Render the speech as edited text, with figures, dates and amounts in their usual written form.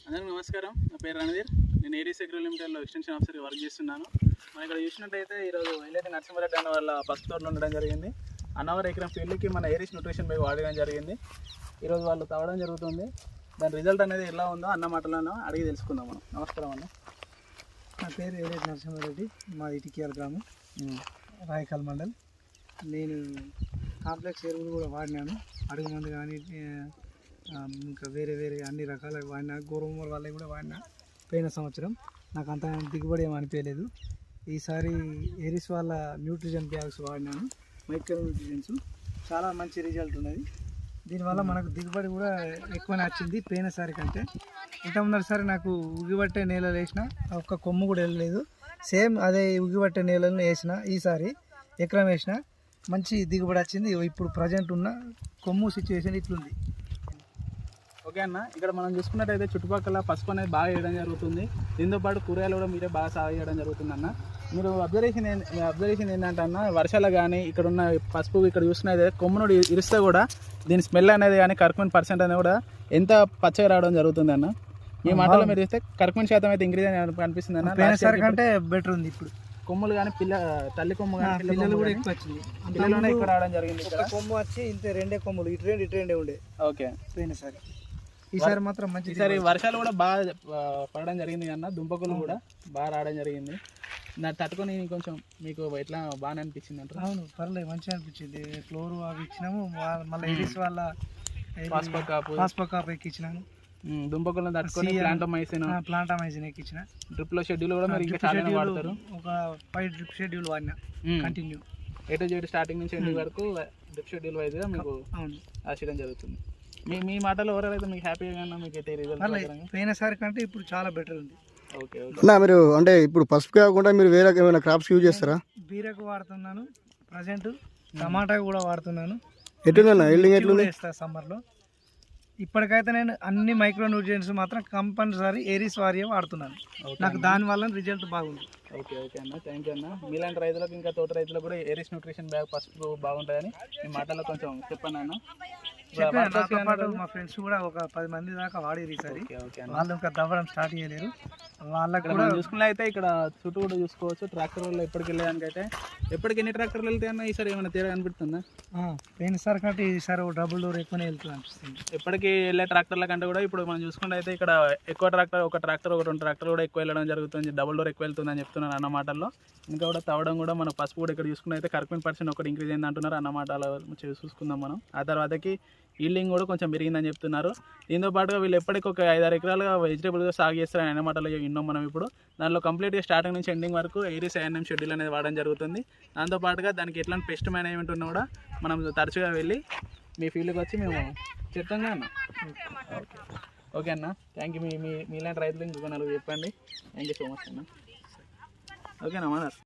అందరికీ నమస్కారం. నా పేరు రణధీర్. నేను ఏరీస్ అగ్రో లిమిటెడ్లో ఎక్స్టెన్షన్ ఆఫీసర్గా వర్క్ చేస్తున్నాను. మనం ఇక్కడ చూసినట్టయితే ఈరోజు ఎల్ఐటి నరసింహారెడ్డి అన్న వాళ్ళ పసుపు తోటలో ఉండడం జరిగింది. అన్నవరం ఎకరం ఫీల్డ్కి మన ఏరీస్ న్యూట్రిషన్ బ్యాగ్ వాడడం జరిగింది. ఈరోజు వాళ్ళు తవ్వడం జరుగుతుంది. దాని రిజల్ట్ అనేది ఎలా ఉందో అన్న మాటలను అడిగి తెలుసుకుందాం మనం. నమస్కారం అన్న. నా పేరు ఎల్ఐటి నరసింహారెడ్డి, మాది ఇటికియాల గ్రామం, రాయకల్ మండల్. నేను కాంప్లెక్స్ ఎరువులు కూడా వాడినాను. అడుగు మందు కానీ ఇంకా వేరే వేరే అన్ని రకాల వాడినా, గోరుమూర వాళ్ళవి కూడా వాడినా. పోయిన సంవత్సరం నాకు అంత దిగుబడి ఏమి అనిపించలేదు. ఈసారి ఏరీస్ వాళ్ళ న్యూట్రిషన్ బ్యాగ్స్ వాడినాను, మైక్రో న్యూట్రిషన్స్. చాలా మంచి రిజల్ట్ ఉన్నది. దీనివల్ల మనకు దిగుబడి కూడా ఎక్కువనే వచ్చింది పోయినసారి కంటే. ఇంతకుముందరిసారి నాకు ఉగిబట్టే నేలలు వేసిన ఒక్క కొమ్ము కూడా వెళ్ళలేదు. సేమ్ అదే ఉగిబట్టే నేలను వేసిన ఈసారి ఎకరం వేసిన మంచి దిగుబడి వచ్చింది. ఇప్పుడు ప్రజెంట్ ఉన్న కొమ్ము సిచ్యువేషన్ ఇట్లుంది. ఓకే అన్న, ఇక్కడ మనం చూసుకున్నట్టయితే చుట్టుపక్కల పసుపు అనేది బాగా వేయడం జరుగుతుంది. దీంతోపాటు కూరగాయలు కూడా మీరే బాగా సాగు చేయడం జరుగుతుంది అన్న. మీరు అబ్జర్వేషన్ ఏంటంటే అన్న, వర్షాలు కానీ ఇక్కడ ఉన్న పసుపు ఇక్కడ చూసుకున్నది కొమ్మును ఇరిస్తే కూడా దీని స్మెల్ అనేది కానీ కర్క్మెంట్ పర్సెంట్ అనేది కూడా ఎంత పచ్చగా రావడం జరుగుతుంది అన్న. మీ మాటలో మీరు ఇస్తే కర్క్మెంట్ శాతం అయితే ఇంక్రీజ్ అని అనిపిస్తుంది అన్న. కంటే బెటర్ ఉంది ఇప్పుడు. కొమ్ములు కానీ తల్లి కొమ్ము కానీ పిల్లలు కూడా ఎక్కువ వచ్చింది. పిల్లలు ఎక్కువ రావడం జరిగింది. కొమ్ము వచ్చి ఇంత రెండే కొమ్ములు ఇటు రెండే ఉండే. ఓకే, పోయినసారి. ఈసారి మాత్రం మంచి. ఈసారి వర్షాలు కూడా బాగా పడడం జరిగింది అన్న, దుంపకులు కూడా బాగా రావడం జరిగింది. నాకు తట్టుకొని కొంచెం మీకు ఎట్లా బాగా అనిపించింది అంటారు? అవును, పర్లేదు, మంచిగా అనిపించింది. ఫ్లోర్ అవి ఇచ్చినాము, మళ్ళీ ఏరీస్ వాళ్ళ పాస్పకాప్ ఎక్కించినాను. దుంపకులను తట్టుకొని ప్లాంటమైసిన్ ఎక్కించిన. డ్రిప్ లో షెడ్యూల్ కూడా మీరు ఇంకా చాలా వాడతారు. ఒక 5 డ్రిప్ షెడ్యూల్ వాడినా continue. A to Z starting నుంచి ఎండింగ్ వరకు డ్రిప్ షెడ్యూల్ వైజ్ గా మీకు ఆశీర్వాదం జరుగుతుంది. మీ మాటలు ఎవరైతే మీకు హ్యాపీగా మీకు అయితే రిజల్ట్ పోయినసారి కంటే ఇప్పుడు చాలా బెటర్ ఉంది. ఓకే అన్న, మీరు అంటే ఇప్పుడు పసుపు కాకుండా మీరు వేరే ఏమైనా క్రాప్స్ యూజ్ చేస్తారా? బీరకు వాడుతున్నాను ప్రజెంట్, టమాటా కూడా వాడుతున్నాను. ఎట్లుందన్న ఎల్డింగ్ ఎట్లుంది సమ్మర్లో? ఇప్పటికైతే నేను అన్ని మైక్రో న్యూట్రియంట్స్ మాత్రం కంపల్సరీ ఏరీస్ వారియే వాడుతున్నాను. నాకు దానివల్ల రిజల్ట్ బాగుంది. ఓకే ఓకే అన్న, థ్యాంక్ యూ అన్న. మీలాంటి రైతులకు ఇంకా తోట రైతులకు కూడా ఏరీస్ న్యూట్రిషన్ బ్యాగ్ పసుపు బాగుంటుందని మీ మాటల్లో కొంచెం చెప్పండి అన్న. నాతో పాటు మా ఫ్రెండ్స్ కూడా ఒక 10 మంది దాకా వాడేరు ఈసారి. వాళ్ళు ఇంకా దవ్వడం స్టార్ట్ చేయలేరు. వాళ్ళకి కూడా చూసుకున్నా అయితే ఇక్కడ చుట్టూ కూడా చూసుకోవచ్చు. ట్రాక్టర్ వల్ల ఎప్పటికి వెళ్ళేదానికి అయితే ఎప్పటికి ఎన్ని ట్రాక్టర్లు వెళ్తాయి అన్న? ఈసారి ఏమైనా తేడా అనిపిస్తుందా? పోయినసారి కంటే ఈసారి డబుల్ డోర్ ఎక్కువనే వెళ్తుంది అనిపిస్తుంది. ఎప్పటికీ వెళ్ళే ట్రాక్టర్ల కంటే కూడా ఇప్పుడు మనం చూసుకుంటే అయితే ఇక్కడ ఎక్కువ ట్రాక్టర్, ఒక 2 ట్రాక్టర్ కూడా ఎక్కువ వెళ్ళడం జరుగుతుంది. డబుల్ డోర్ ఎక్కువ వెళ్తుంది అని చెప్తున్నారు అన్న మాటల్లో. ఇంకా కూడా తవ్వడం కూడా మన పసుపు కూడా ఇక్కడ చూసుకుంటే అయితే కర్క్మెంట్ పర్సెంట్ ఒకటి ఇంక్రీజ్ అయింది అంటున్నారు అన్న మాటలు చూసుకుందాం మనం. ఆ తర్వాతకి ఈల్డింగ్ కూడా కొంచెం పెరిగిందని చెప్తున్నారు. దీంతో పాటుగా వీళ్ళు ఎప్పటికీ ఒక 5-6 ఎకరాలుగా వెజిటేబుల్గా సాగు చేస్తారని అన్న మాటలు విన్నాం మనం. ఇప్పుడు దానిలో కంప్లీట్గా స్టార్టింగ్ నుంచి ఎండింగ్ వరకు ఏరీస్ ANM షెడ్యూల్ అనేది వాడడం జరుగుతుంది. దాంతోపాటుగా దానికి ఎట్లాంటి పెస్ట్ మేనేజ్మెంట్ ఉన్నా కూడా మనం తరచుగా వెళ్ళి మీ ఫీల్డ్కి వచ్చి మేము చెప్తాంగా అన్న. ఓకే ఓకే అన్న, థ్యాంక్ యూ. మీలాంటి రైతులు ఇంకొక 4 చెప్పండి. థ్యాంక్ యూ సో మచ్ అన్న. ఓకేనా మనర్?